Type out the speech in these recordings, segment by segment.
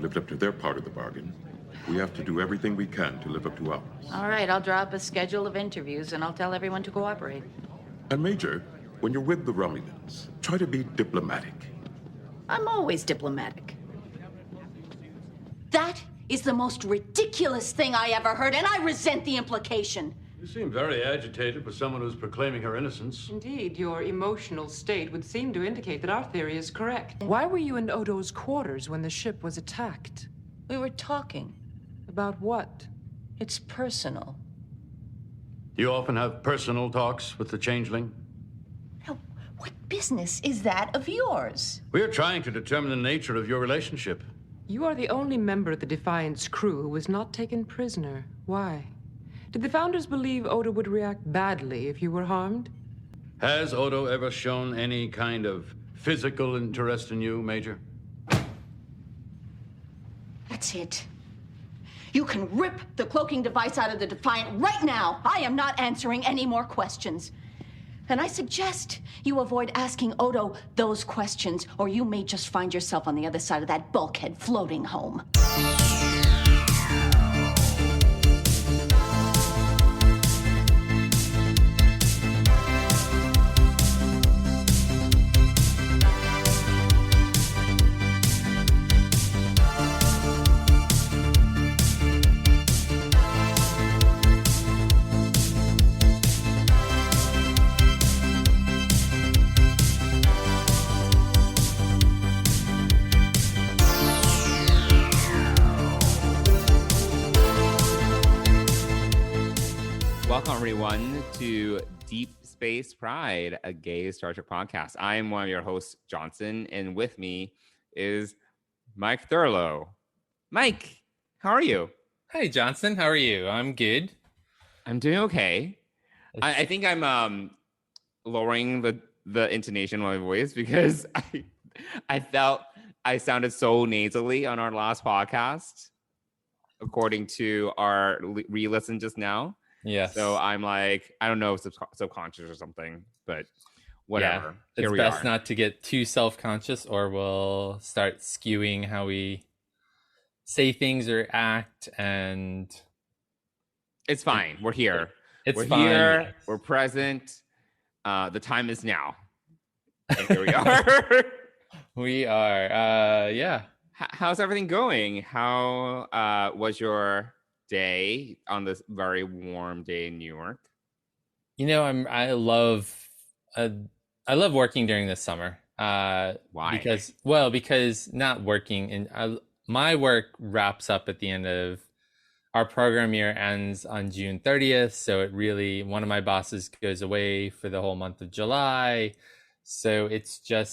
lived up to their part of the bargain, we have to do everything we can to live up to ours. All right, I'll draw up a schedule of interviews and I'll tell everyone to cooperate. And Major, when you're with the Romulans, try to be diplomatic. I'm always diplomatic. That is the most ridiculous thing I ever heard, and I resent the implication. You seem very agitated for someone who's proclaiming her innocence. Indeed, your emotional state would seem to indicate that our theory is correct. Why were you in Odo's quarters when the ship was attacked? We were talking. About what? It's personal. Do you often have personal talks with the changeling? Now, what business is that of yours? We are trying to determine the nature of your relationship. You are the only member of the Defiant's crew who was not taken prisoner. Why? Did the Founders believe Odo would react badly if you were harmed? Has Odo ever shown any kind of physical interest in you, Major? That's it. You can rip the cloaking device out of the Defiant right now. I am not answering any more questions. And I suggest you avoid asking Odo those questions, or you may just find yourself on the other side of that bulkhead floating home. Welcome, everyone, to Deep Space Pride, a gay Star Trek podcast. I am one of your hosts, Johnson, and with me is Mike Thurlow. Mike, how are you? Hi, Johnson. How are you? I'm good. I'm doing okay. I think I'm lowering the intonation of my voice because I felt I sounded so nasally on our last podcast, according to our re-listen just now. Yes. So I'm like, I don't know, subconscious or something, but whatever. Yeah, Here it's best not to get too self-conscious, or we'll start skewing how we say things or act. And it's fine. We're here. We're fine. Here. Yes. We're present. The time is now. And here we are. We are. Yeah. How's everything going? How was your day on this very warm day in New York? You know, I love working during the summer. Why? Because not working, and my work wraps up at the end of our program year, ends on June 30th. So it really, one of my bosses goes away for the whole month of July. So it's a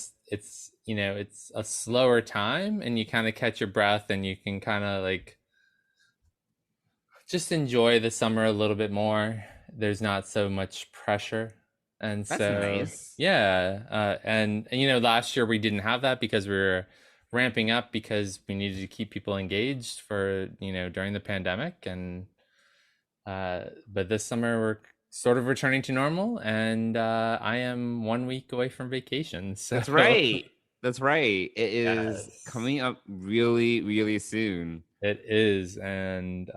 slower time, and you kind of catch your breath, and you can kind of like just enjoy the summer a little bit more. There's not so much pressure. And that's so nice. Yeah. And last year we didn't have that because we were ramping up because we needed to keep people engaged for, during the pandemic. And but this summer we're sort of returning to normal, and I am 1 week away from vacation. So That's right. It is coming up really, really soon. It is, and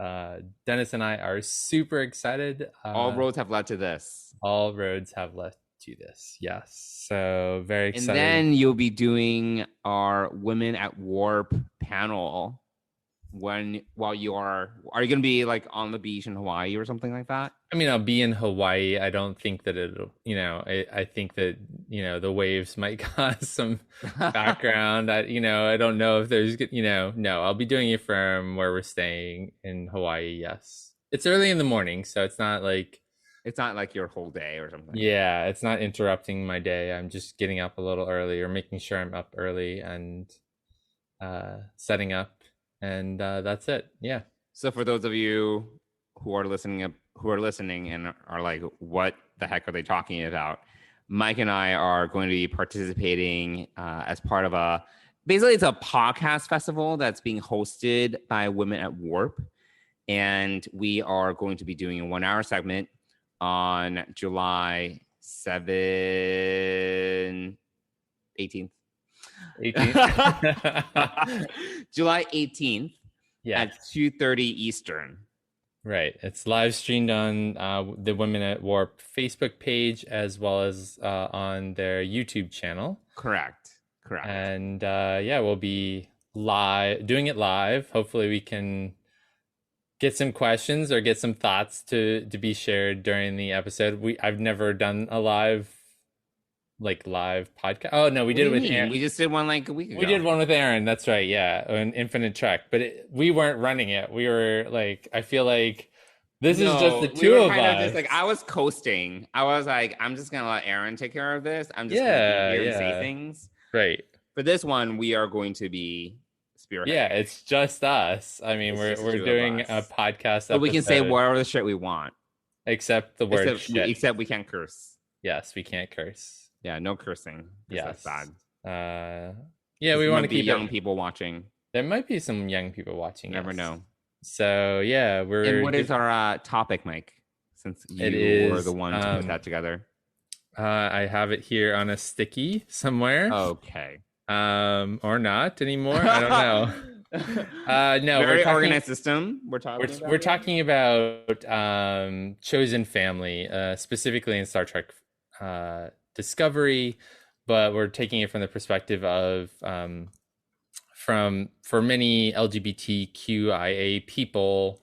Dennis and I are super excited. All roads have led to this. All roads have led to this, yes. So very excited. And then you'll be doing our Women at Warp panel are you going to be like on the beach in Hawaii or something like that? I mean, I'll be in Hawaii. I don't think that it'll, I think that, the waves might cause some background. I don't know if there's, no, I'll be doing it from where we're staying in Hawaii. Yes. It's early in the morning, so it's not like your whole day or something. Yeah. It's not interrupting my day. I'm just getting up a little early, or making sure I'm up early and setting up. And that's it. Yeah. So for those of you who are listening and are like, what the heck are they talking about? Mike and I are going to be participating as part of basically it's a podcast festival that's being hosted by Women at Warp. And we are going to be doing a 1 hour segment on July 18th. 18th. July 18th Yeah. at 2:30 Eastern. Right. It's live streamed on the Women at Warp Facebook page as well as on their YouTube channel. Correct. And yeah, we'll be doing it live. Hopefully we can get some questions or get some thoughts to be shared during the episode. I've never done a live podcast. Oh no, we did it with Aaron. We just did one like a week ago. We did one with Aaron. That's right. Yeah, an Infinite Trek. But we weren't running it. We were like, I feel like this is just the two of us. Just like I was coasting. I was like, I'm just gonna let Aaron take care of this. I'm just gonna be here and say things. Right. For this one, we are going to be spearheading. Yeah, it's just us. I mean, we're doing a podcast. But we can say whatever the shit we want, except the word shit. Except we can't curse. Yes, we can't curse. Yeah, no cursing. Yes, that's bad. Yeah, we want to keep young people watching. There might be some young people watching. Never know. So yeah, And what is our topic, Mike? Since you were the one to put that together. I have it here on a sticky somewhere. Okay. Or not anymore. I don't know. No, very organized system. We're talking about chosen family, specifically in Star Trek Discovery, but we're taking it from the perspective of for many LGBTQIA people,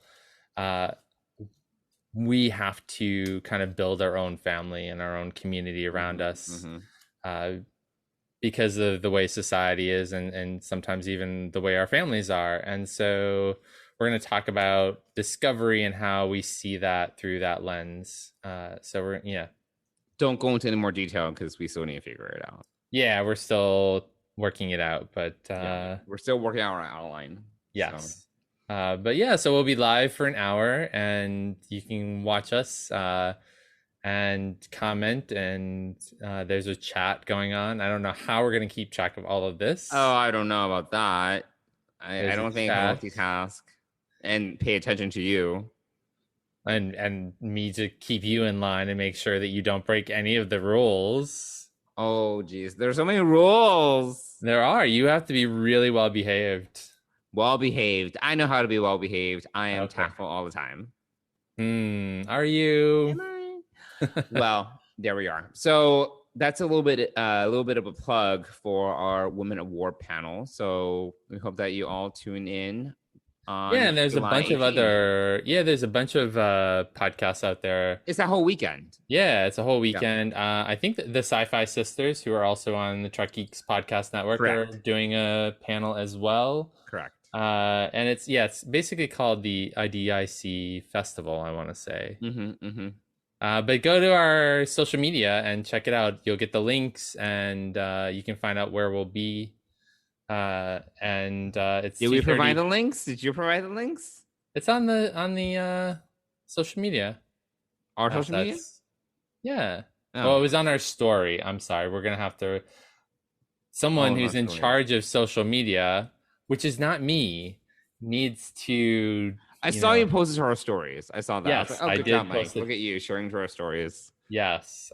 we have to kind of build our own family and our own community around us. Because of the way society is and sometimes even the way our families are. And so we're going to talk about discovery and how we see that through that lens. Don't go into any more detail because we still need to figure it out. Yeah, we're still working it out, but we're still working out our outline. Yes. But yeah, so we'll be live for an hour and you can watch us and comment, and there's a chat going on. I don't know how we're going to keep track of all of this. Oh, I don't know about that. I don't think I multitask and pay attention to you. And me to keep you in line and make sure that you don't break any of the rules. Oh, geez. There's so many rules. There are. You have to be really well behaved. Well behaved. I know how to be well behaved. I am tactful all the time. Are you? Am I? Well, there we are. So that's a little bit of a plug for our Women at War panel. So we hope that you all tune in. And there's July a bunch 18th. Of other. Yeah, there's a bunch of podcasts out there. It's that whole weekend. Yeah, it's a whole weekend. Yeah. I think the Sci-Fi Sisters, who are also on the Trek Geeks podcast network, are doing a panel as well. Correct. And it's basically called the Idic Festival, I want to say. But go to our social media and check it out. You'll get the links, and you can find out where we'll be. It's Did we provide the links? Did you provide the links? It's on the social media. Our social media? Yeah. Oh. Well, it was on our story. I'm sorry. We're gonna have to. Someone who's in charge of social media, which is not me, needs to. I saw you post it to our stories. I saw that. Yes, I did. Job, Mike. Look at you sharing to our stories. Yes.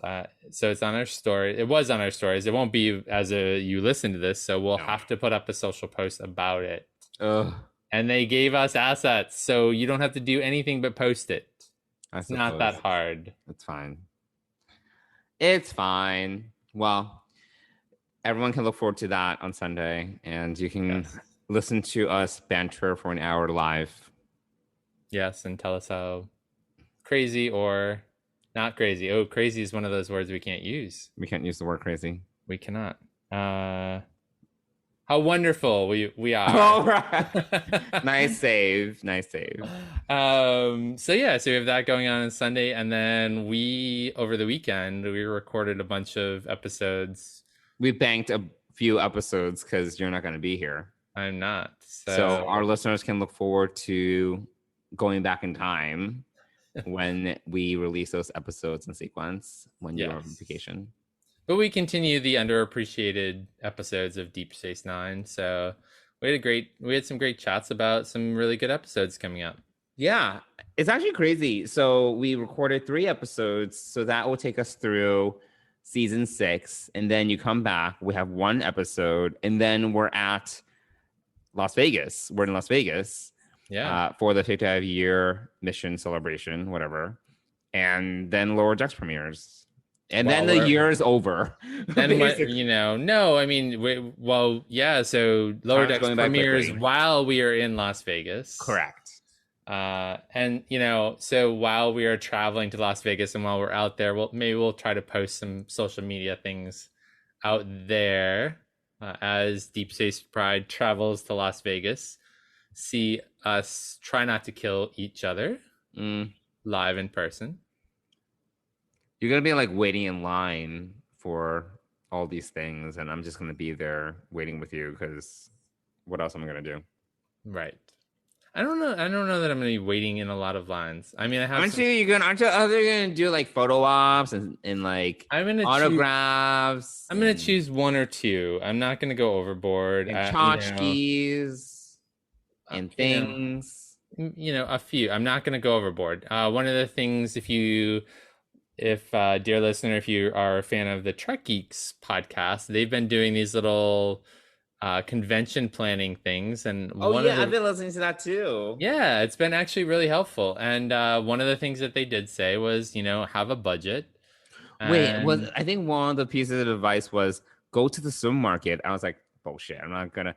So it's on our story. It was on our stories. It won't be as you listen to this. So we'll have to put up a social post about it. Ugh. And they gave us assets, so you don't have to do anything but post it. It's not that hard. It's fine. It's fine. Well, everyone can look forward to that on Sunday, and you can listen to us banter for an hour live. Yes, and tell us how crazy or not crazy. Oh, crazy is one of those words we can't use. We can't use the word crazy. We cannot. How wonderful we are. All right. Nice save. Nice save. So we have that going on Sunday, and then over the weekend we recorded a bunch of episodes. We banked a few episodes because you're not going to be here. I'm not. So our listeners can look forward to going back in time when we release those episodes in sequence when you're on vacation. But we continue the underappreciated episodes of Deep Space Nine. So we had some great chats about some really good episodes coming up. Yeah, it's actually crazy. So we recorded 3 episodes. So that will take us through season 6, and then you come back. We have 1 episode, and then we're at Las Vegas. We're in Las Vegas for the 55-year mission celebration, whatever. And then Lower Decks premieres. And then the year is over. Then what, no, I mean, so Lower Decks premieres while we are in Las Vegas. Correct. And so while we are traveling to Las Vegas and while we're out there, we'll try to post some social media things out there as Deep Space Pride travels to Las Vegas. See us try not to kill each other live in person. You're gonna be like waiting in line for all these things, and I'm just gonna be there waiting with you because what else am I gonna do? Right. I don't know that I'm gonna be waiting in a lot of lines. I mean, I have. Aren't you gonna do like photo ops and like autographs? I'm gonna choose 1 or 2. I'm not gonna go overboard. And tchotchkes and things. A few. I'm not gonna go overboard. One of the things, if dear listener, if you are a fan of the Trek Geeks podcast, they've been doing these little convention planning things, and I've been listening to that too. Yeah, it's been actually really helpful. And one of the things that they did say was, have a budget. I think one of the pieces of advice was go to the supermarket. I was like, bullshit. I'm gonna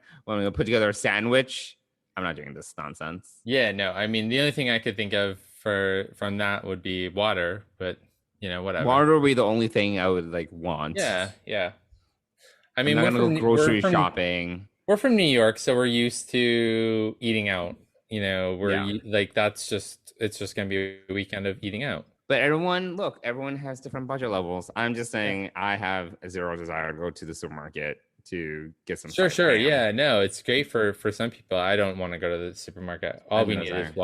put together a sandwich. I'm not doing this nonsense. Yeah, no. I mean, the only thing I could think of from that would be water, but whatever. Water would be the only thing I would want. Yeah. I mean, I'm not gonna go grocery shopping. We're from New York, so we're used to eating out. It's just gonna be a weekend of eating out. But everyone has different budget levels. I'm just saying I have zero desire to go to the supermarket to get some. Sure. Yeah, no, it's great for some people. I don't want to go to the supermarket. All we need is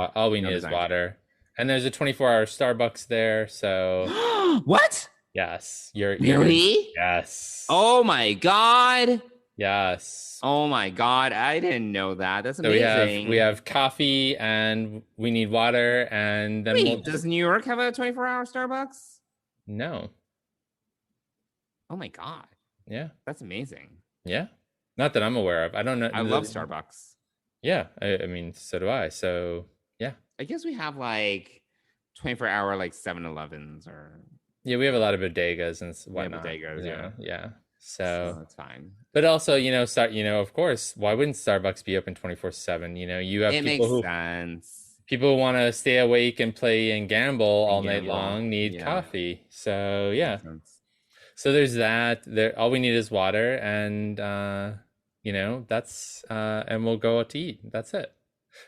water. And there's a 24-hour Starbucks there, so... What? Yes. Really? Yes. Oh, my God. Yes. Oh, my God. I didn't know that. That's amazing. So we have coffee, and we need water, and then does New York have a 24-hour Starbucks? No. Oh, my God. Yeah. That's amazing. Yeah. Not that I'm aware of. I don't know. I love Starbucks. Yeah. I mean, so do I. So... I guess we have 24-hour 7-Elevens or we have a lot of bodegas and whatnot. Yeah. So that's fine. But also, of course, why wouldn't Starbucks be open 24/7? You have makes sense. People who want to stay awake and play and gamble all night long need coffee. So yeah. So there's that. All we need is water, and that's and we'll go out to eat. That's it.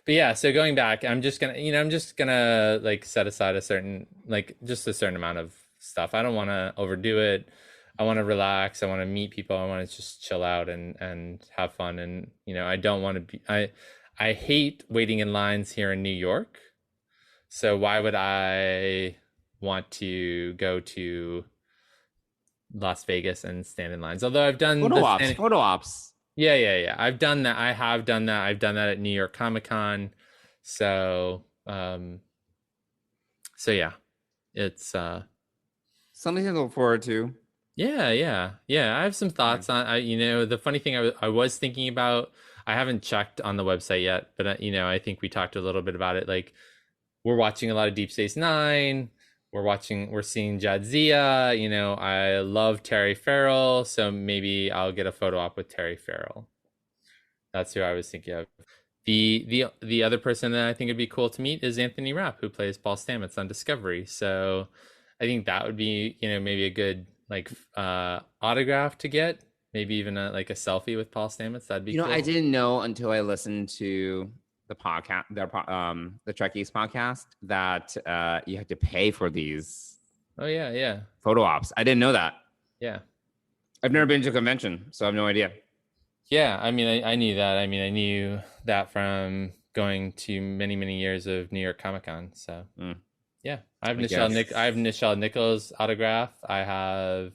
But yeah, so going back, I'm just gonna set aside a certain amount of stuff. I don't want to overdo it. I want to relax. I want to meet people. I want to just chill out and have fun. And I don't want to be. I hate waiting in lines here in New York. So why would I want to go to Las Vegas and stand in lines? Although I've done photo ops. Yeah. I've done that. I have done that. I've done that at New York Comic Con. So yeah, it's something to look forward to. Yeah. I have some thoughts on. The funny thing I was thinking about. I haven't checked on the website yet, but I think we talked a little bit about it. Like, we're watching a lot of Deep Space Nine. We're seeing Jadzia. I love Terry Farrell, so maybe I'll get a photo op with Terry Farrell. That's who I was thinking of. The other person that I think would be cool to meet is Anthony Rapp, who plays Paul Stamets on Discovery. So I think that would be, maybe a good autograph to get. Maybe even a selfie with Paul Stamets. That'd be cool. I didn't know until I listened to the podcast, the Trek Geeks podcast, that you have to pay for these. Oh yeah. Photo ops. I didn't know that. Yeah. I've never been to a convention, so I have no idea. Yeah, I mean, I knew that. I mean, I knew that from going to many, many years of New York Comic Con. So yeah, I have Nichelle Nichols' autograph. I have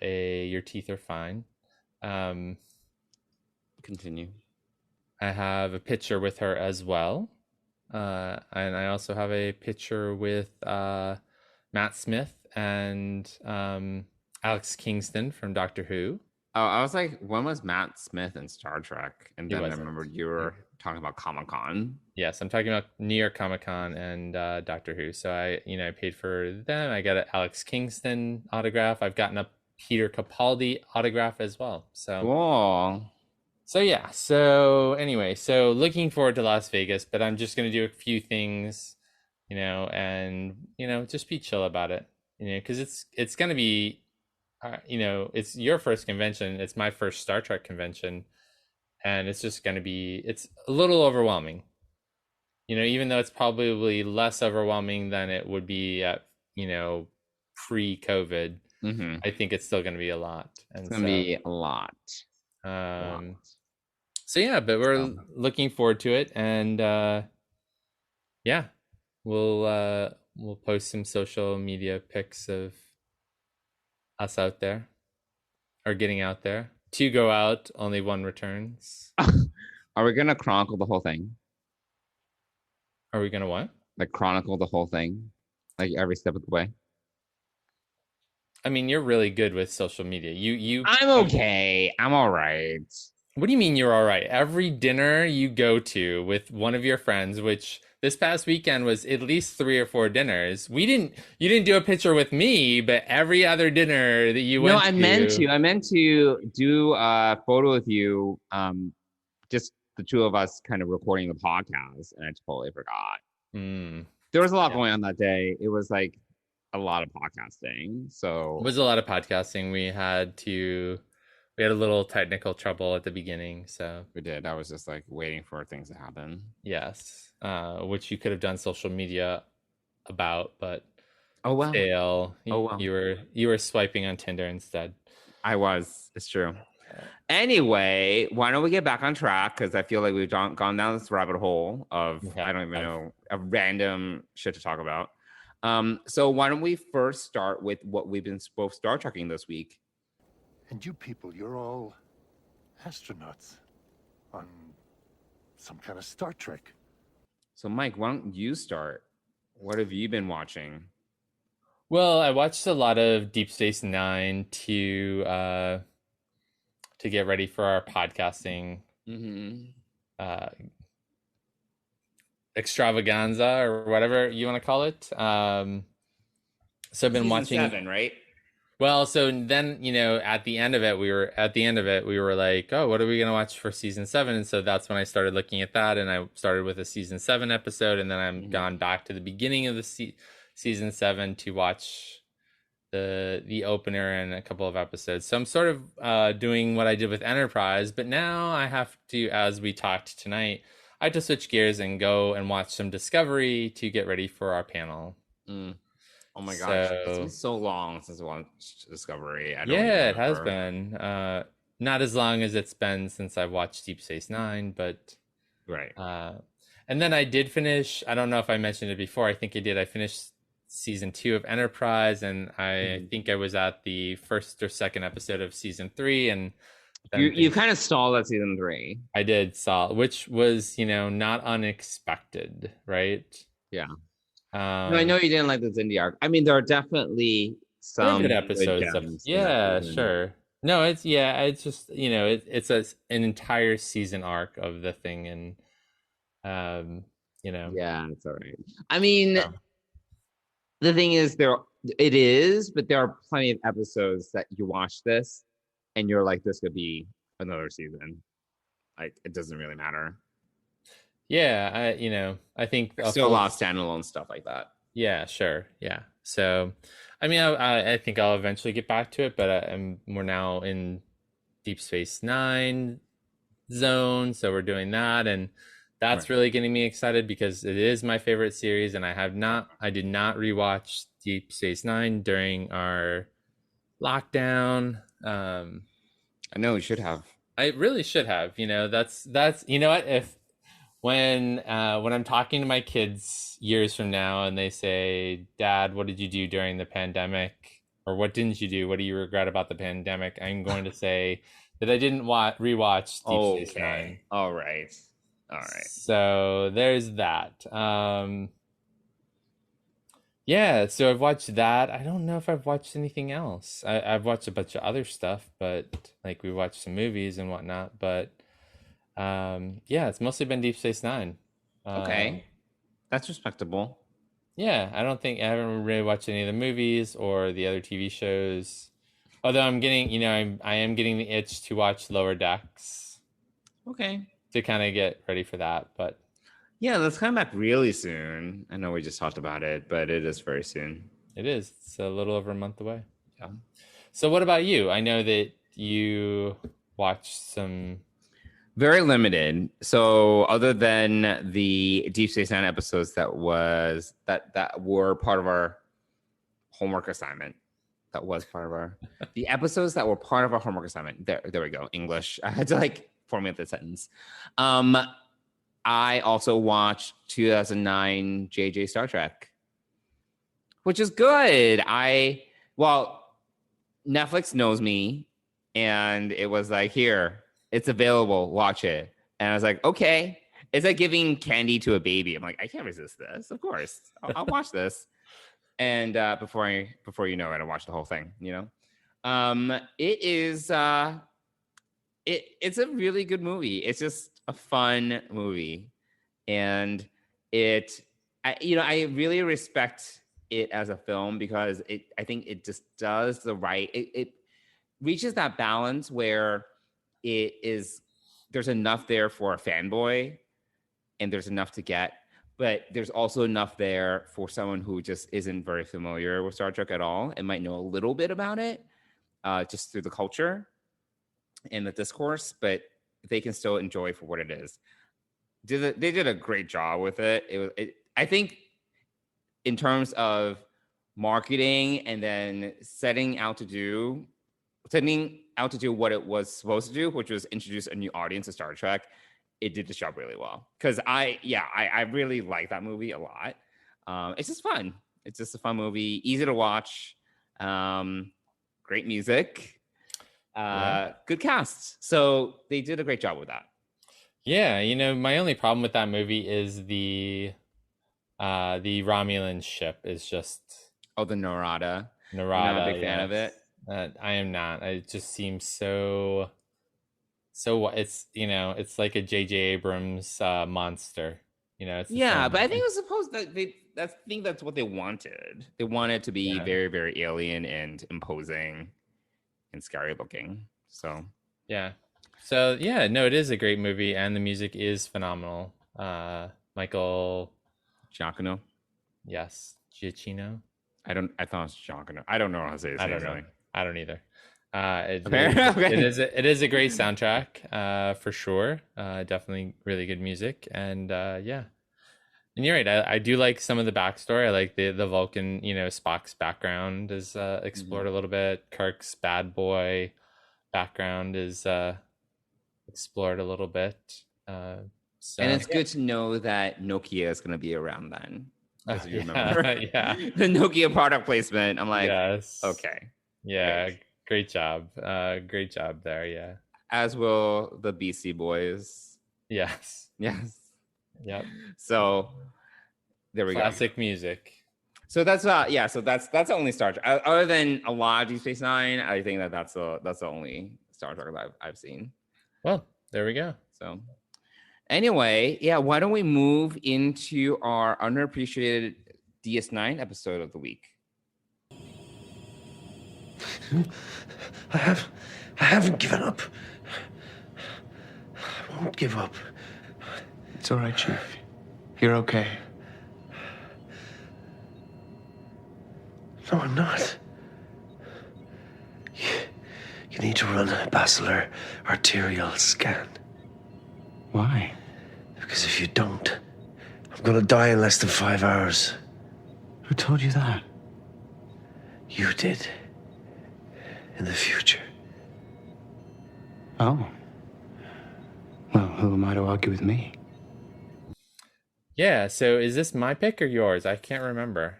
a Your Teeth Are Fine. Continue. I have a picture with her as well. And I also have a picture with Matt Smith and Alex Kingston from Doctor Who. Oh, I was like, when was Matt Smith in Star Trek? And He then I wasn't. remember you were talking about Comic-Con. Yes, I'm talking about New York Comic Con and Doctor Who. So I paid for them. I got an Alex Kingston autograph. I've gotten a Peter Capaldi autograph as well. So Cool. So yeah. So anyway, so looking forward to Las Vegas, but I'm just gonna do a few things, and just be chill about it, because it's gonna be, it's your first convention. It's my first Star Trek convention, and it's just gonna be, it's a little overwhelming, even though it's probably less overwhelming than it would be at, pre-COVID. Mm-hmm. I think it's still gonna be a lot. And It's gonna be a lot. So yeah, but we're looking forward to it, and yeah, we'll post some social media pics of us out there, or getting out there. 2 go out, only 1 returns. Are we gonna chronicle the whole thing? Are we gonna what? Like chronicle the whole thing, like every step of the way? I mean, you're really good with social media. I'm okay. I'm all right. What do you mean you're all right? Every dinner you go to with one of your friends, which this past weekend was at least 3 or 4 dinners. You didn't do a picture with me, but every other dinner that you went to. No, I meant to do a photo with you, just the 2 of us kind of recording the podcast, and I totally forgot. There was a lot going on that day. It was like a lot of podcasting. So it was a lot of podcasting. We had a little technical trouble at the beginning, so we did. I was just like waiting for things to happen. Yes, which you could have done social media about, but fail. You were swiping on Tinder instead. I was. It's true. Anyway, why don't we get back on track? Because I feel like we've gone down this rabbit hole of I don't even know, of random shit to talk about. So why don't we first start with what we've been both Star Trekking this week? And you people, you're all astronauts on some kind of Star Trek. So Mike, why don't you start? What have you been watching? Well, I watched a lot of Deep Space Nine to get ready for our podcasting extravaganza, or whatever you want to call it. So I've been watching 7, right? Well, so then, at the end of it, we were like, oh, what are we going to watch for season 7? And so that's when I started looking at that, and I started with a season 7 episode, and then I'm gone back to the beginning of the season 7 to watch the opener and a couple of episodes. So I'm sort of doing what I did with Enterprise, but now I have to, as we talked tonight, I have to switch gears and go and watch some Discovery to get ready for our panel. Oh my gosh, it's been so long since I watched Discovery. It has been. Not as long as it's been since I've watched Deep Space Nine, but right. And then I did finish. I don't know if I mentioned it before. I think I did. I finished season 2 of Enterprise, and I think I was at the 1st or 2nd episode of season 3, and you kind of stalled at season 3. I did stall, which was not unexpected, right? Yeah. No, I know you didn't like the Xindi arc. I mean, there are definitely some good episodes. Sure. No, it's just it's an entire season arc of the thing, and Yeah, it's all right. I mean, the thing is, but there are plenty of episodes that you watch this, and you're like, this could be another season. Like, it doesn't really matter. Yeah, I think still a lot of standalone stuff like that. Yeah, sure. Yeah. So, I mean, I think I'll eventually get back to it, but we're now in Deep Space Nine Zone, so we're doing that, and that's really getting me excited because it is my favorite series, and I did not rewatch Deep Space Nine during our lockdown. I know you should have. I really should have. That's what when I'm talking to my kids years from now and they say, Dad, what did you do during the pandemic? Or what didn't you do? What do you regret about the pandemic? I'm going to say that I didn't rewatch Deep Space Nine. All right. So there's that. Yeah, so I've watched that. I don't know if I've watched anything else. I've watched a bunch of other stuff, but like we watched some movies and whatnot. But yeah, it's mostly been Deep Space Nine. Okay, that's respectable. Yeah, I haven't really watched any of the movies or the other TV shows. Although I'm getting, I am getting the itch to watch Lower Decks Okay. to kind of get ready for that. But Yeah, let's come back really soon. I know we just talked about it, but it is very soon. it is. It's a little over a month away. Yeah. So what about you? I know that you watched some. Very limited. So other than the Deep Space Nine episodes that were part of our homework assignment. That was part of our the episodes that were part of our homework assignment. There we go. English. I had to like formulate the sentence. I also watched 2009 JJ Star Trek, which is good. Netflix knows me, and it was like, here, it's available, watch it. And I was like, okay. It's like giving candy to a baby. I'm like, I can't resist this. Of course, I'll watch this. And before you know it, I watched the whole thing. It is it's a really good movie. It's just a fun movie, and I really respect it as a film because I think it just does the right. It reaches that balance where there's enough there for a fanboy, and there's enough to get. But there's also enough there for someone who just isn't very familiar with Star Trek at all and might know a little bit about it just through the culture and the discourse, but they can still enjoy for what it is. They did a great job with it. I think in terms of marketing and then setting out to do what it was supposed to do, which was introduce a new audience to Star Trek, it did the job really well. Because I really like that movie a lot. It's just fun. It's just a fun movie, easy to watch, great music, good cast. So they did a great job with that. Yeah, my only problem with that movie is the Romulan ship is just the Narada. You're not a big fan of it. I am not. It just seems so it's it's like a J.J. Abrams monster. It's but I think it was supposed that I think that's what they wanted. They wanted to be very, very alien and imposing and scary looking. So it is a great movie, and the music is phenomenal. Michael Giacchino. Yes, Giacchino. I thought it was Giacchino. I don't know how to say his name. I don't know. I don't either. It is a great soundtrack for sure. Definitely really good music, and and you're right. I do like some of the backstory. I like the Vulcan, Spock's background is explored a little bit. Kirk's bad boy background is explored a little bit. And it's good to know that Nokia is going to be around then. As you remember, the Nokia product placement. I'm like, yes. Okay, yeah. Great. Great job there, yeah. As will the BC Boys. Yes. Yep. So there we go. Classic music. So that's the only Star Trek. Other than a lot of Deep Space Nine, I think that's the only Star Trek I've seen. Well, there we go. So anyway, why don't we move into our underappreciated DS9 episode of the week? I haven't given up. I won't give up. It's all right, Chief. You're okay. No, I'm not. You need to run a basilar arterial scan. Why? Because if you don't, I'm gonna die in less than 5 hours. Who told you that? You did. In the future. Oh. Well, who am I to argue with me? Yeah, so is this my pick or yours? I can't remember.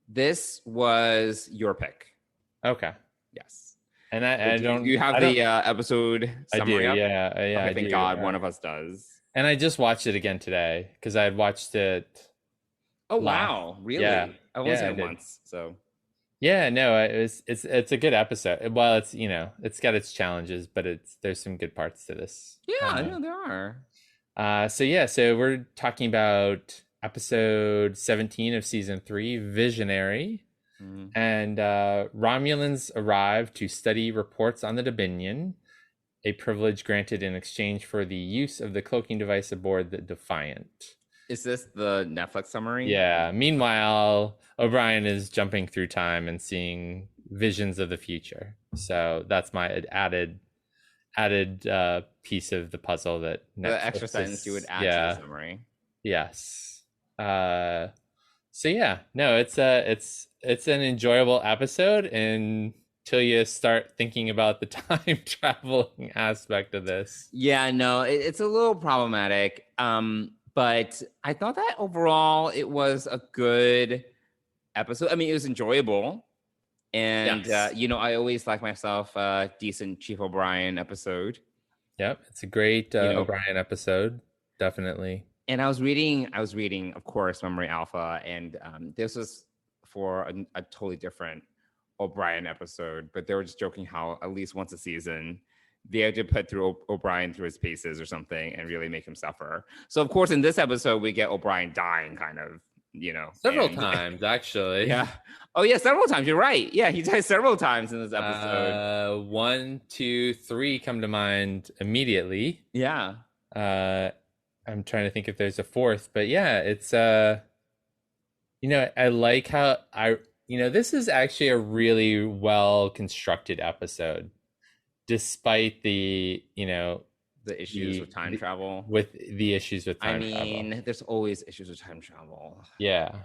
This was your pick. Okay. Yes. And I don't... You have the episode summary I do, up? yeah. Okay, thank God one of us does. And I just watched it again today, because I had watched it... Oh laugh. wow, really? Yeah. I only seen I it did. once, so. Yeah, no, it's a good episode. Well, it's it's got its challenges, but there's some good parts to this. Yeah, no, there are. So we're talking about episode 17 of season 3, Visionary. And Romulans arrive to study reports on the Dominion, a privilege granted in exchange for the use of the cloaking device aboard the Defiant. Is this the Netflix summary? Yeah. Meanwhile, O'Brien is jumping through time and seeing visions of the future. So that's my added piece of the puzzle that Netflix the extra sentence you would add to the summary. Yes. So yeah, no, it's an enjoyable episode until you start thinking about the time traveling aspect of this. Yeah, no, it's a little problematic. But I thought that overall it was a good episode. I mean, it was enjoyable. And, Yes. I always like myself a decent Chief O'Brien episode. Yep, it's a great O'Brien episode, definitely. And I was reading, of course, Memory Alpha, and this was for a totally different O'Brien episode, but they were just joking how at least once a season, they had to put through O'Brien through his paces or something and really make him suffer. So, of course, in this episode, we get O'Brien dying kind of, Several times, actually. Yeah. Oh, yeah, several times. You're right. Yeah, he dies several times in this episode. 1, 2, 3 come to mind immediately. Yeah. I'm trying to think if there's a fourth, but yeah, it's I like how this is actually a really well constructed episode, despite the issues with time travel. With the issues with time travel. There's always issues with time travel. Yeah.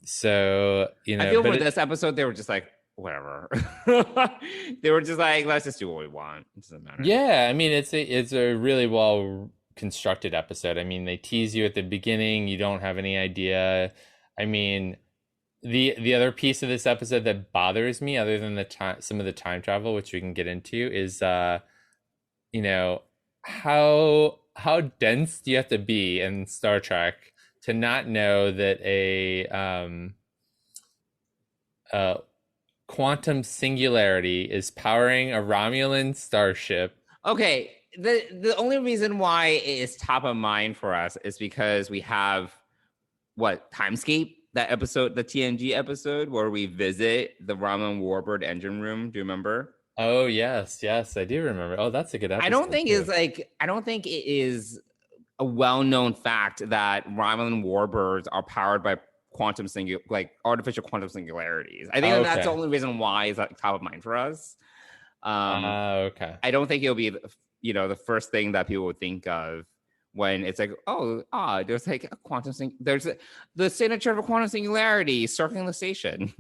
So I feel for this episode, they were just like, whatever. They were just like, let's just do what we want. It doesn't matter. Yeah, I mean, it's a really well constructed episode. I mean, they tease you at the beginning. You don't have any idea. I mean, the other piece of this episode that bothers me, other than some of the time travel, which we can get into, is how dense do you have to be in Star Trek to not know that a quantum singularity is powering a Romulan starship? Okay, the only reason why it is top of mind for us is because we have Timescape, that episode, the TNG episode where we visit the Romulan Warbird engine room. Do you remember? Oh yes, I do remember. Oh, that's a good episode. I don't think it is a well-known fact that Romulan Warbirds are powered by artificial quantum singularities. I think that's the only reason why it's top of mind for us. Okay. I don't think it'll be the first thing that people would think of when it's like, there's like a quantum there's the signature of a quantum singularity circling the station.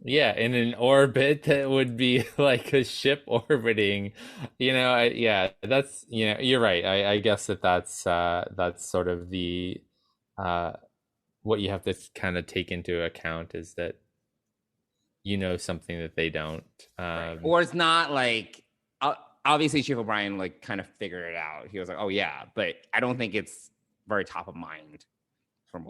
Yeah, in an orbit that would be like a ship orbiting, that's, you're right. I guess that's sort of the, what you have to kind of take into account is that, something that they don't. Or it's not like, obviously Chief O'Brien kind of figured it out. He was like, oh yeah, but I don't think it's very top of mind.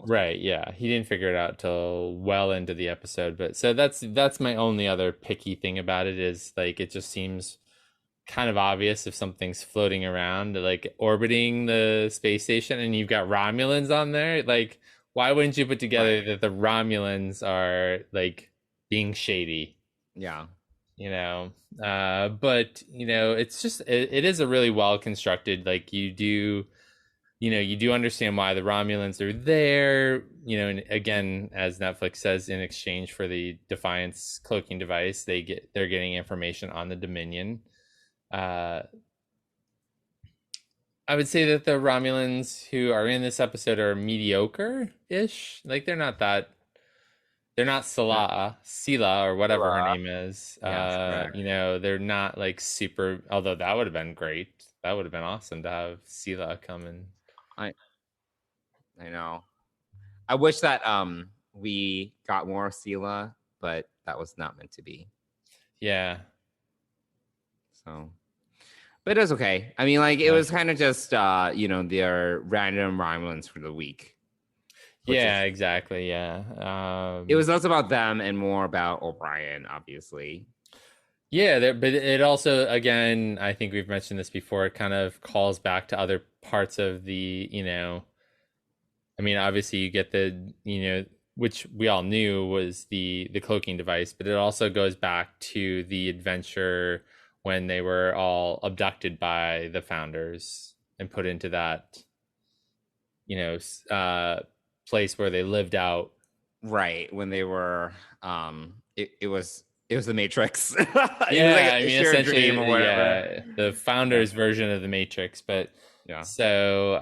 Right, yeah, he didn't figure it out till well into the episode, but so that's my only other picky thing about it is it just seems kind of obvious if something's floating around orbiting the space station and you've got Romulans on there, why wouldn't you put together that the Romulans are being shady? Yeah. But it's just it is a really well constructed, you do understand why the Romulans are there, and again, as Netflix says, in exchange for the Defiant's cloaking device, they're getting information on the Dominion. I would say that the Romulans who are in this episode are mediocre-ish. They're not Sela or whatever her name is. They're not super, although that would have been great. That would have been awesome to have Sela come and I know. I wish that we got more Sela, but that was not meant to be. Yeah. So, but it was okay. I mean, it was kind of just their random Romulans for the week. Yeah, exactly. Yeah. It was less about them and more about O'Brien, obviously. Yeah, but it also, again, I think we've mentioned this before, it kind of calls back to other parts of the, I mean, obviously you get the, which we all knew was the cloaking device, but it also goes back to the adventure when they were all abducted by the founders and put into that, place where they lived out. Right, when they were, it was the Matrix. It Yeah, was like a shared essentially, dream or whatever. yeah, the founders' version of the Matrix. But yeah, so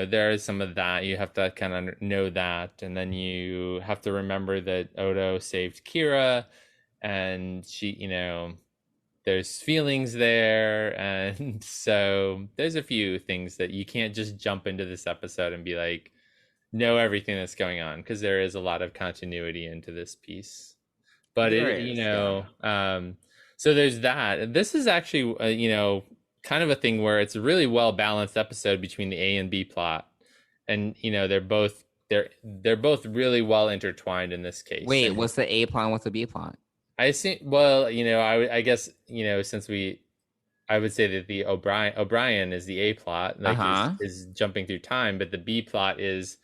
there is some of that. You have to kind of know that, and then you have to remember that Odo saved Kira, and she, there's feelings there, and so there's a few things that you can't just jump into this episode and be like, know everything that's going on, because there is a lot of continuity into this piece. But so there's that. This is actually kind of a thing where it's a really well balanced episode between the A and B plot, and they're both really well intertwined in this case. Wait, what's the A plot? What's the B plot? I see. Well, I guess since I would say that the O'Brien is the A plot, like is jumping through time, but the B plot is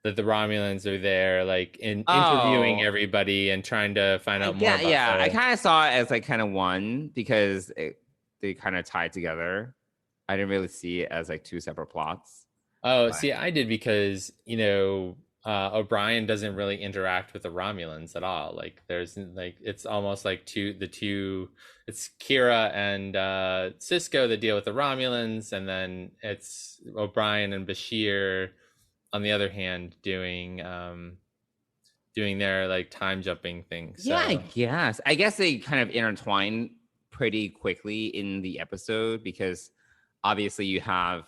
that the Romulans are there, like interviewing everybody and trying to find out more about I kind of saw it as like kind of one, because they kind of tied together. I didn't really see it as like two separate plots. Oh, see, I did, because O'Brien doesn't really interact with the Romulans at all. Like there's like, it's almost like it's Kira and Cisco that deal with the Romulans, and then it's O'Brien and Bashir on the other hand doing their like time jumping thing. So. Yeah, I guess they kind of intertwine pretty quickly in the episode, because obviously you have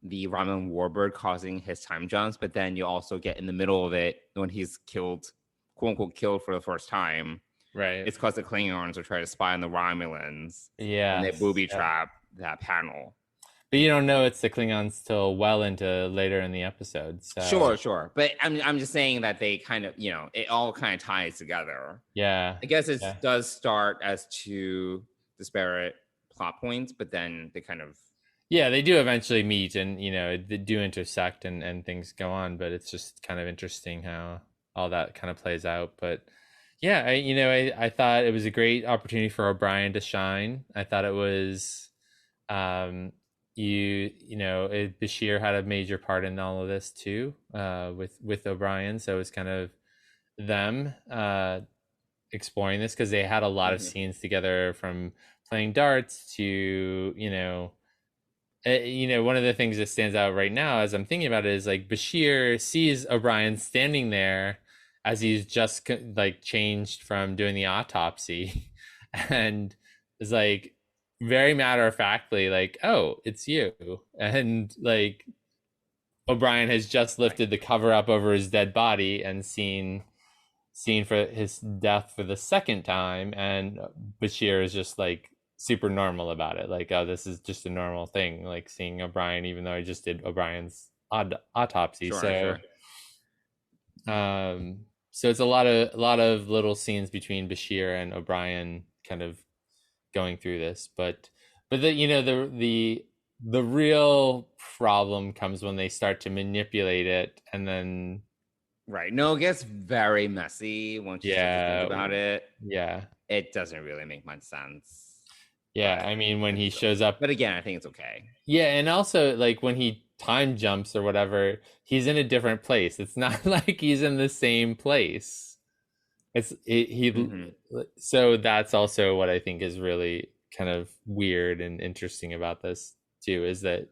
the Romulan warbird causing his time jumps, but then you also get in the middle of it when he's killed, quote unquote killed for the first time. Right. It's because the Klingons are trying to spy on the Romulans. Yeah. And they booby trap that panel. But you don't know it's the Klingons till well into later in the episode. So. Sure. But I'm just saying that they kind of, it all kind of ties together. Yeah. I guess it does start as two disparate plot points, but then they kind of. Yeah, they do eventually meet, and they do intersect, and things go on. But it's just kind of interesting how all that kind of plays out. But yeah, I thought it was a great opportunity for O'Brien to shine. I thought it was. Bashir had a major part in all of this too, with O'Brien. So it was kind of them exploring this, because they had a lot of scenes together, from playing darts to one of the things that stands out right now as I'm thinking about it is like Bashir sees O'Brien standing there as he's just like changed from doing the autopsy, and is like very matter-of-factly like, oh, it's you. And like O'Brien has just lifted the cover up over his dead body and seen for his death for the second time, and Bashir is just like super normal about it, like, oh, this is just a normal thing, like seeing O'Brien, even though I just did O'Brien's autopsy. So it's a lot of little scenes between Bashir and O'Brien kind of going through this, but the real problem comes when they start to manipulate it, and then it gets very messy once you think about it. Yeah, it doesn't really make much sense. Yeah, I mean, when he shows up, but again, I think it's okay. Yeah, and also like when he time jumps or whatever, he's in a different place. It's not like he's in the same place. So that's also what I think is really kind of weird and interesting about this too, is that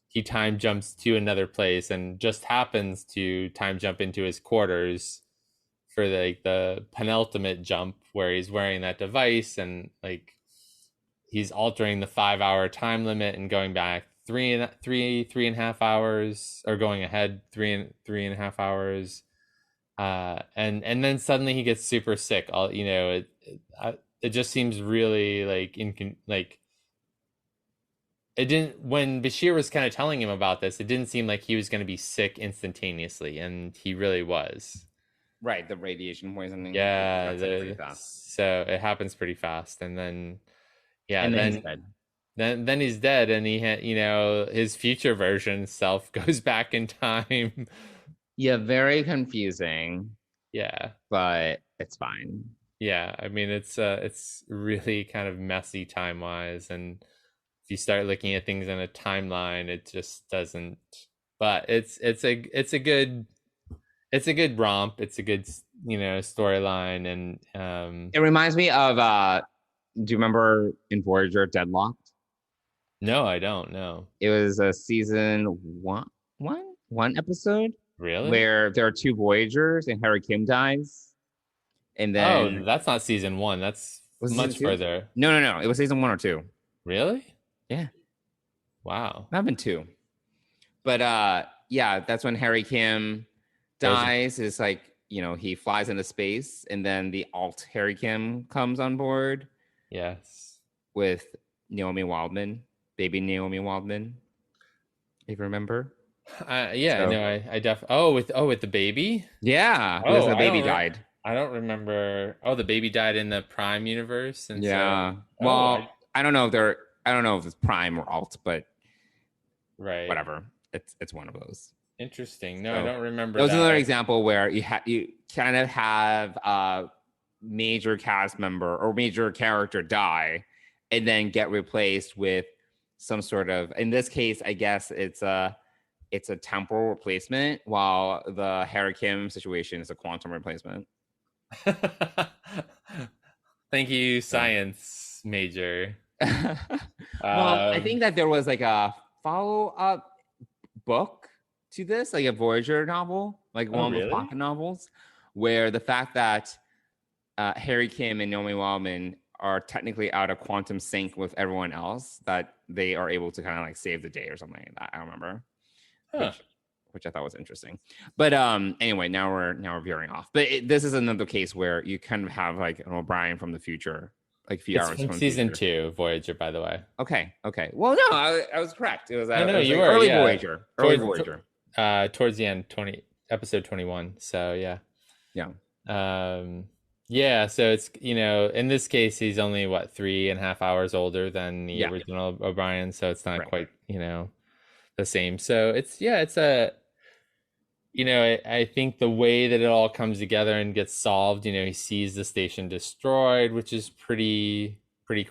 he time jumps to another place and just happens to time jump into his quarters for the penultimate jump, where he's wearing that device, and like he's altering the 5-hour time limit and going back three and a half hours, or going ahead three and a half hours. And then suddenly he gets super sick. It just seems really like it didn't, when Bashir was kind of telling him about this, it didn't seem like he was going to be sick instantaneously, and he really was. Right, the radiation poisoning. Yeah, That's pretty fast. so it happens pretty fast, and then and then he's dead. Then he's dead, and he had, his future version self goes back in time. Yeah, very confusing. Yeah, but it's fine. Yeah, I mean it's really kind of messy time wise, and if you start looking at things in a timeline, it just doesn't. But it's a good romp. It's a good storyline, and it reminds me of do you remember in Voyager Deadlocked? No, I don't know. It was a season one episode. Really? Where there are two Voyagers and Harry Kim dies. And then that's not season 1. That's much further. No. It was season 1 or 2. Really? Yeah. Wow. Not been 2. But yeah, that's when Harry Kim dies. It's like, he flies into space, and then the alt Harry Kim comes on board. Yes. With Naomi Wildman, baby Naomi Wildman. If you remember. Yeah, so, no, I definitely. With the baby. Yeah, because the baby died. I don't remember. Oh, the baby died in the Prime universe, and yeah. So, well, I don't know if I don't know if it's Prime or Alt, but right, whatever. It's one of those. Interesting. No, so, I don't remember. That was another example where you kind of have a major cast member or major character die, and then get replaced with some sort of. In this case, I guess it's a temporal replacement, while the Harry Kim situation is a quantum replacement. Thank you, science major. Well, I think that there was like a follow-up book to this, like a Voyager novel, like one of the pocket novels, where the fact that Harry Kim and Naomi Wildman are technically out of quantum sync with everyone else, that they are able to kind of like save the day or something like that. I don't remember. Huh. Which I thought was interesting. But anyway, now we're veering off. But this is another case where you kind of have like an OBrien from the future, like a few hours from season 2 Voyager, by the way. Okay. Well, no, I was correct. It was you were early Voyager. Early Voyager. Towards the end, episode 21. So yeah. Yeah. So it's in this case he's only 3.5 hours older than the original OBrien, so it's not quite the same. So it's a I think the way that it all comes together and gets solved, he sees the station destroyed, which is pretty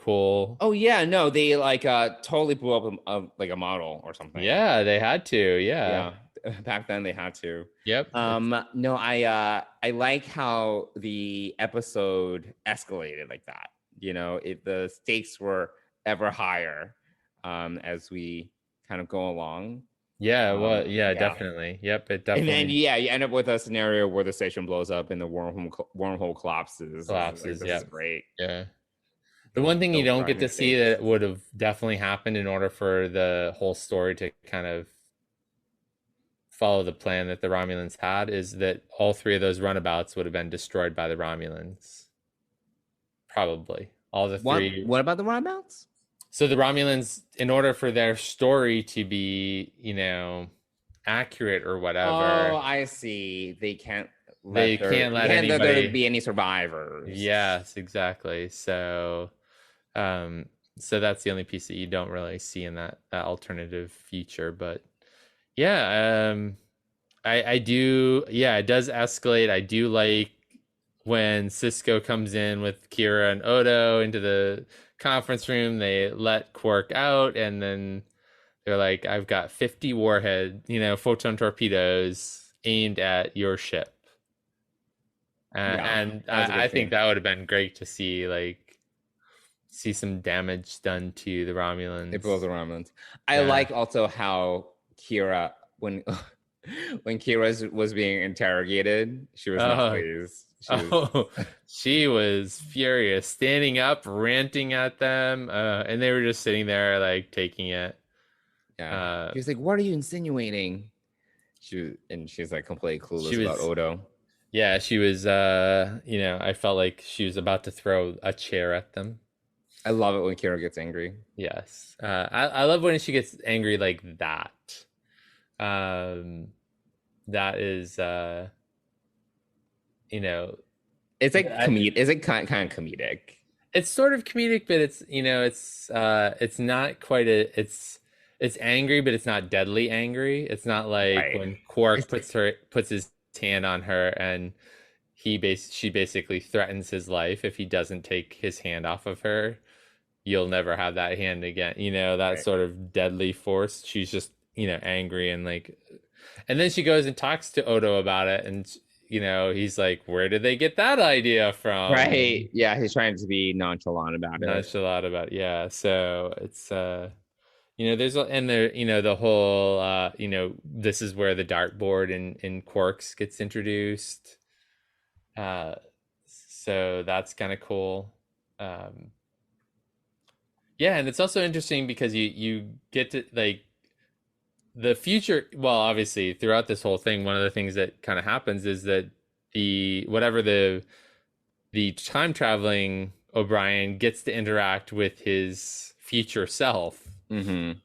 cool. Oh yeah, no, they like totally blew up like a model or something. Yeah, they had to. Yeah. Back then they had to. Yep. No, I like how the episode escalated like that. The stakes were ever higher as we kind of go along. Definitely. Yep, it definitely. And then you end up with a scenario where the station blows up and the wormhole collapses. This is great. Yeah. The one thing you don't get to see that would have definitely happened in order for the whole story to kind of follow the plan that the Romulans had is that all 3 of those runabouts would have been destroyed by the Romulans. Probably. All the 3. What about the runabouts? So the Romulans, in order for their story to be, accurate or whatever. Oh, I see. They can't let anybody there be any survivors. Yes, exactly. So that's the only piece that you don't really see in that alternative future. But I do. Yeah, it does escalate. I do like when Cisco comes in with Kira and Odo into the conference room. They let Quark out, and then they're like, I've got 50 warhead, photon torpedoes aimed at your ship. And I think that would have been great to see, see some damage done to the Romulans. They blow the Romulans. I like also how Kira, when Kira was being interrogated, she was not pleased. She was furious, standing up, ranting at them, and they were just sitting there, taking it. Yeah, she was like, "What are you insinuating?" She's like completely clueless about Odo. Yeah, she was. I felt like she was about to throw a chair at them. I love it when Kira gets angry. Yes. I love when she gets angry like that. That is, you know, it's like Is it kind of comedic? It's sort of comedic, but it's, it's not quite it's angry, but it's not deadly angry. It's not like when Quark puts his hand on her and she basically threatens his life if he doesn't take his hand off of her. You'll never have that hand again. That sort of deadly force. She's just, angry and like, and then she goes and talks to Odo about it, and he's like, where did they get that idea from? Right. Yeah, he's trying to be nonchalant about it. Yeah. So it's there's and there, the whole this is where the dartboard in Quarks gets introduced. So that's kind of cool. Yeah, and it's also interesting because you get to like the future. Well, obviously throughout this whole thing, one of the things that kind of happens is that the time traveling OBrien gets to interact with his future self. Mm-hmm.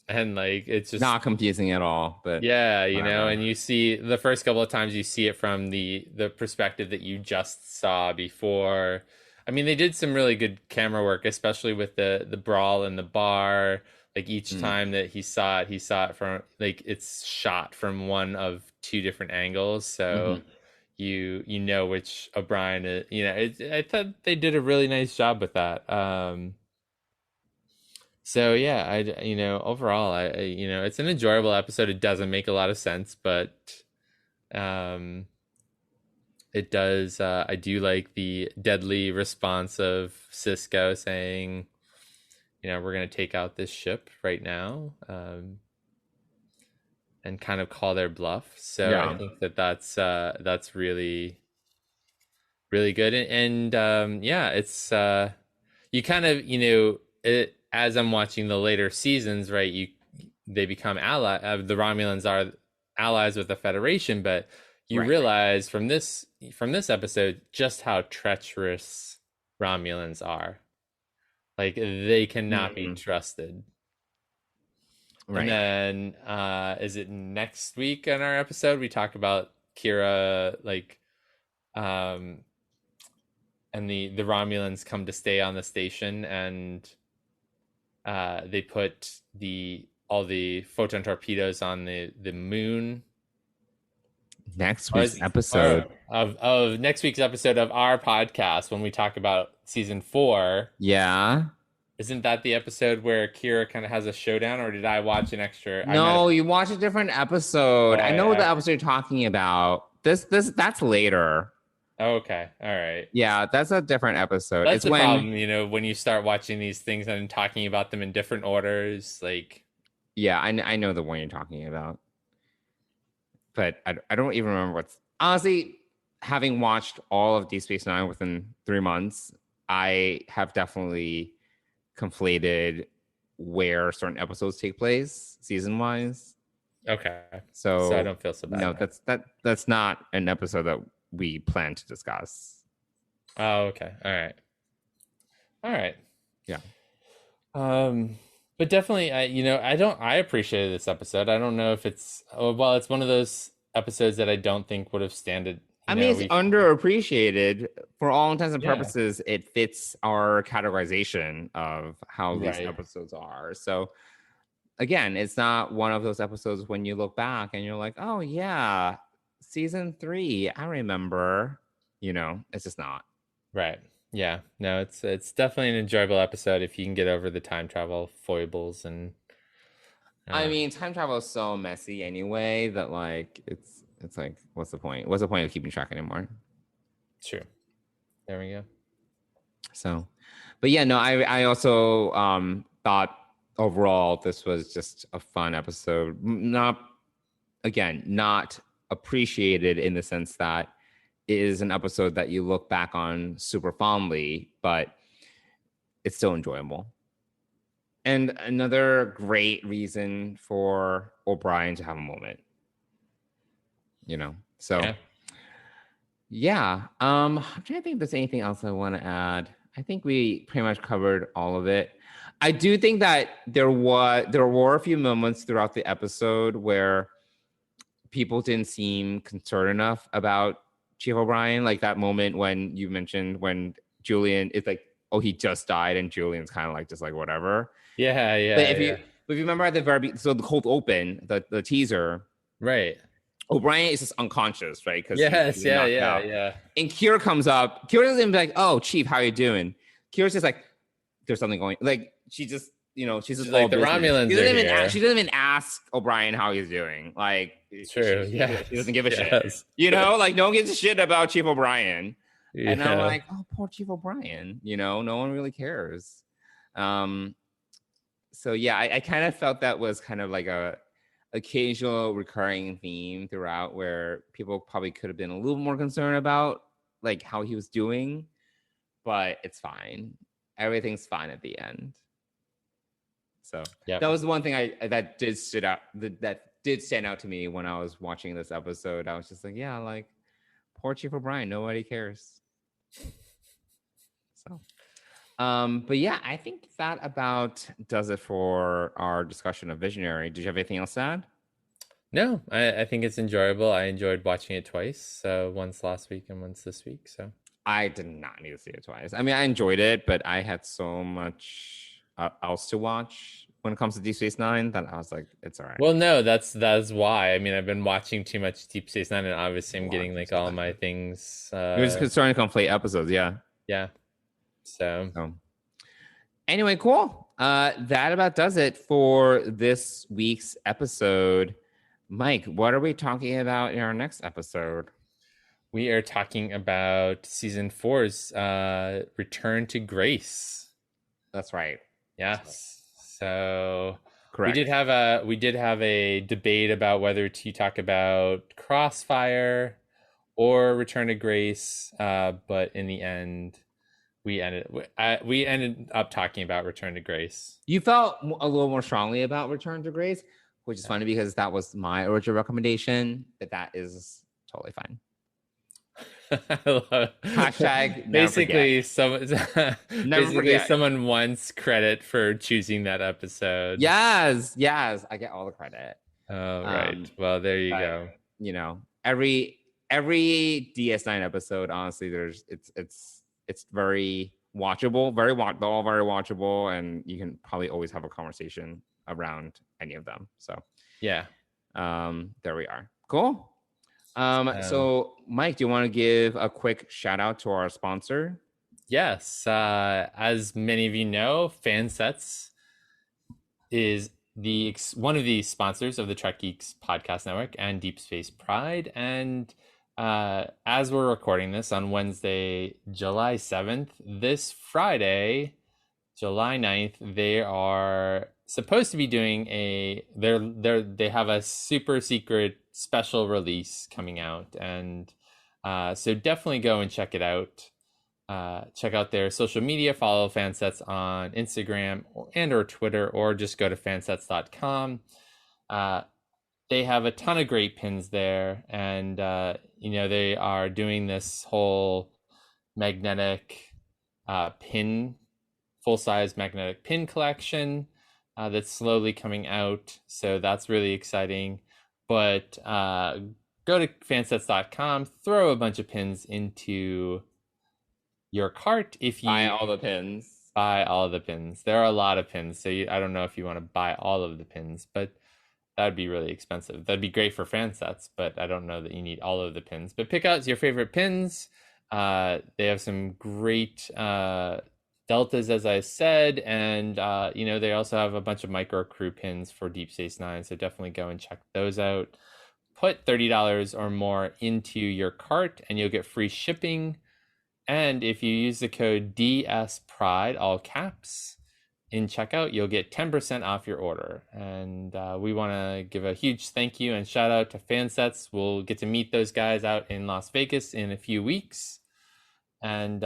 And like, it's just not confusing at all, but yeah, and you see the first couple of times you see it from the perspective that you just saw before. I mean, they did some really good camera work, especially with the brawl in the bar. Like each time that he saw it from, like, it's shot from one of two different angles. So you know which OBrien is, I thought they did a really nice job with that. So yeah, overall, it's an enjoyable episode. It doesn't make a lot of sense, but it does. I do like the deadly response of Cisco saying, we're going to take out this ship right now, and kind of call their bluff. So yeah. I think that's really, really good. And yeah, it's you kind of, it, as I'm watching the later seasons, right, they become the Romulans are allies with the Federation, but you realize from this episode just how treacherous Romulans are. Like, they cannot be trusted. Right. And then is it next week in our episode we talk about Kira, like, and the Romulans come to stay on the station, and they put all the photon torpedoes on the moon. Next week's episode of next week's episode of our podcast, when we talk about season 4. Yeah. Isn't that the episode where Kira kind of has a showdown, or did I watch an extra? No, you watch a different episode. I know the episode you're talking about. That's later. Okay, all right. Yeah, that's a different episode. That's the problem, when you start watching these things and talking about them in different orders, like. Yeah, I know the one you're talking about, but I don't even remember what's. Honestly, having watched all of Deep Space Nine within 3 months, I have definitely conflated where certain episodes take place season wise. Okay, so I don't feel so bad. No, that's not an episode that we plan to discuss. Oh, okay. All right. Yeah. But definitely, I appreciated this episode. I don't know if it's one of those episodes that I don't think would have standed. It's underappreciated for all intents and purposes. Yeah. It fits our categorization of how these episodes are. So again, it's not one of those episodes when you look back and you're like, oh yeah, season 3, I remember. It's just not. Right. Yeah. No, it's definitely an enjoyable episode if you can get over the time travel foibles. And time travel is so messy anyway that like it's like, what's the point? What's the point of keeping track anymore? True. There we go. So, but yeah, no, I also thought overall this was just a fun episode. Not appreciated in the sense that it is an episode that you look back on super fondly, but it's still enjoyable. And another great reason for OBrien to have a moment. So yeah. I'm trying to think if there's anything else I want to add. I think we pretty much covered all of it. I do think that there were a few moments throughout the episode where people didn't seem concerned enough about Chief O'Brien. Like that moment when you mentioned when Julian is like, oh, he just died, and Julian's kind of like just like whatever. Yeah. But if you remember at the so the cold open, the teaser, right? O'Brien is just unconscious, right? Yes, yeah. And Kira comes up. Kira doesn't even be like, "Oh, Chief, how you doing?" Kira's just like, "There's something going." Like she just, she's just like the Romulans. She doesn't even ask O'Brien how he's doing. Like, true, she doesn't give a shit. Like no one gives a shit about Chief O'Brien. Yeah. And I'm like, oh, poor Chief O'Brien. No one really cares. So yeah, I kind of felt that was kind of like a occasional recurring theme throughout where people probably could have been a little more concerned about like how he was doing, but it's fine. Everything's fine at the end. So that was the one thing that did stand out to me when I was watching this episode. I was just like, yeah, like poor Chief O'Brien, nobody cares. So but yeah, I think that about does it for our discussion of Visionary. Did you have anything else to add? No, I think it's enjoyable. I enjoyed watching it twice. Once last week and once this week. So I did not need to see it twice. I mean, I enjoyed it, but I had so much else to watch when it comes to Deep Space Nine that I was like, it's all right. Well, no, that's why. I mean, I've been watching too much Deep Space Nine, and obviously I'm getting like all my things. You're just starting to conflate episodes, yeah. Yeah. So anyway, cool. That about does it for this week's episode. Mike, what are we talking about in our next episode? We are talking about season 4's Return to Grace. That's right. Yes. So correct. We did have a debate about whether to talk about Crossfire or Return to Grace, but in the end, we ended up talking about Return to Grace. You felt a little more strongly about Return to Grace, which is funny because that was my original recommendation, but that is totally fine. Hashtag basically someone wants credit for choosing that episode. Yes, I get all the credit. Oh, right. Well, there you go. Every DS9 episode, honestly, it's very watchable, very watchable, and you can probably always have a conversation around any of them. So yeah, there we are. Cool. So Mike, do you want to give a quick shout out to our sponsor? Yes. As many of you know, Fansets is one of the sponsors of the Trek Geeks podcast network and Deep Space Pride. And as we're recording this on Wednesday, July 7th, this Friday, July 9th, they are supposed to be doing they have a super secret special release coming out, and so definitely go and check it out. Check out their social media, follow Fansets on Instagram or Twitter, or just go to fansets.com. They have a ton of great pins there, and they are doing this whole magnetic pin, full-size magnetic pin collection that's slowly coming out, so that's really exciting. But go to fansets.com, throw a bunch of pins into your cart. If you buy all the pins, there are a lot of pins, so I don't know if you want to buy all of the pins, but that would be really expensive. That'd be great for Fansets, but I don't know that you need all of the pins. But pick out your favorite pins. They have some great deltas, as I said, and they also have a bunch of micro crew pins for Deep Space Nine, so definitely go and check those out. Put $30 or more into your cart and you'll get free shipping. And if you use the code DSPRIDE, all caps, in checkout, you'll get 10% off your order. And we want to give a huge thank you and shout out to Fansets. We'll get to meet those guys out in Las Vegas in a few weeks. And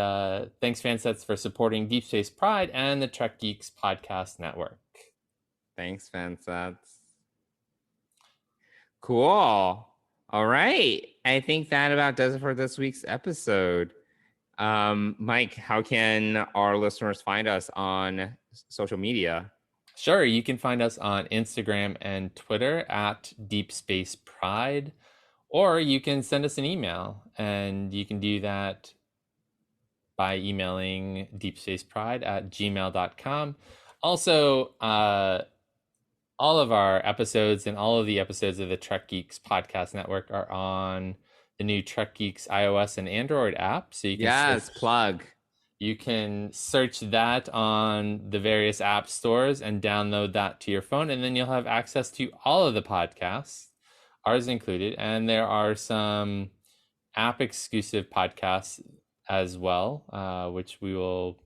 thanks, Fansets, for supporting Deep Space Pride and the Trek Geeks podcast network. Thanks, Fansets. Cool. All right. I think that about does it for this week's episode. Mike, how can our listeners find us on social media? Sure, you can find us on Instagram and Twitter at Deep Space Pride, or you can send us an email, and you can do that by emailing deepspacepride@gmail.com. Also, all of our episodes and all of the episodes of the Trek Geeks podcast network are on the new Trek Geeks iOS and Android app. So you can plug. You can search that on the various app stores and download that to your phone, and then you'll have access to all of the podcasts, ours included. And there are some app exclusive podcasts as well, which we will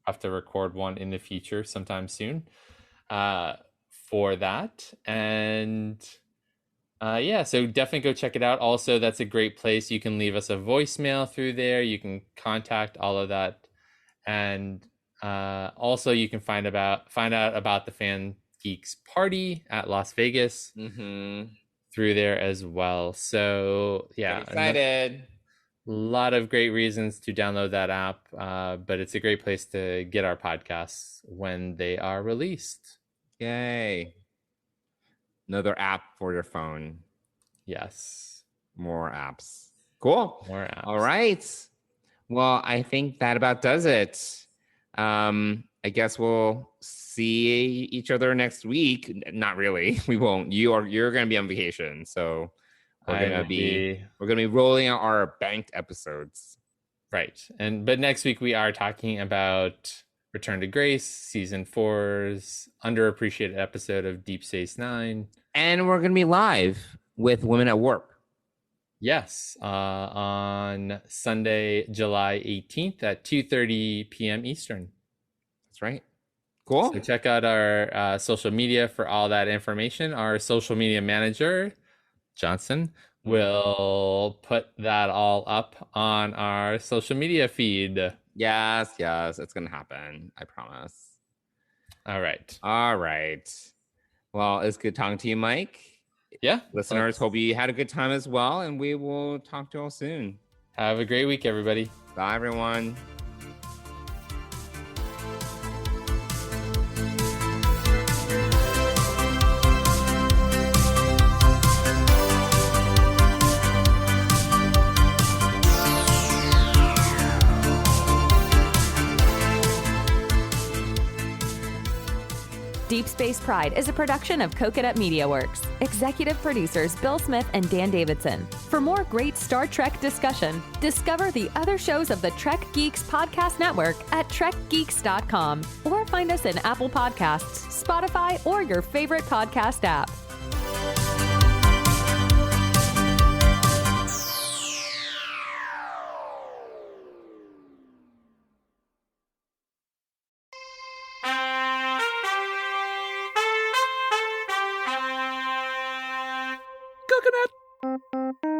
have to record one in the future sometime soon for that. And so definitely go check it out. Also, that's a great place. You can leave us a voicemail through there. You can contact all of that. And also you can find out about the Fan Geeks party at Las Vegas through there as well. So yeah, get excited. A lot of great reasons to download that app, but it's a great place to get our podcasts when they are released. Yay. Another app for your phone. Yes. More apps. Cool. More apps. All right. Well, I think that about does it. I guess we'll see each other next week. Not really. We won't. You're going to be on vacation, so we're going to be rolling out our banked episodes. Right. But next week we are talking about Return to Grace, season 4's underappreciated episode of Deep Space Nine. And we're going to be live with Women at Warp. Yes, on Sunday, July 18th at 2:30 p.m. Eastern. That's right. Cool. So check out our social media for all that information. Our social media manager, Johnson, will put that all up on our social media feed. Yes, it's going to happen. I promise. All right. Well, it's good talking to you, Mike. Yeah. Listeners, hope you had a good time as well, and we will talk to you all soon. Have a great week, everybody. Bye, everyone. Deep Space Pride is a production of Coconut Media Works. Executive producers Bill Smith and Dan Davidson. For more great Star Trek discussion, discover the other shows of the Trek Geeks podcast network at trekgeeks.com or find us in Apple Podcasts, Spotify, or your favorite podcast app. Coconut.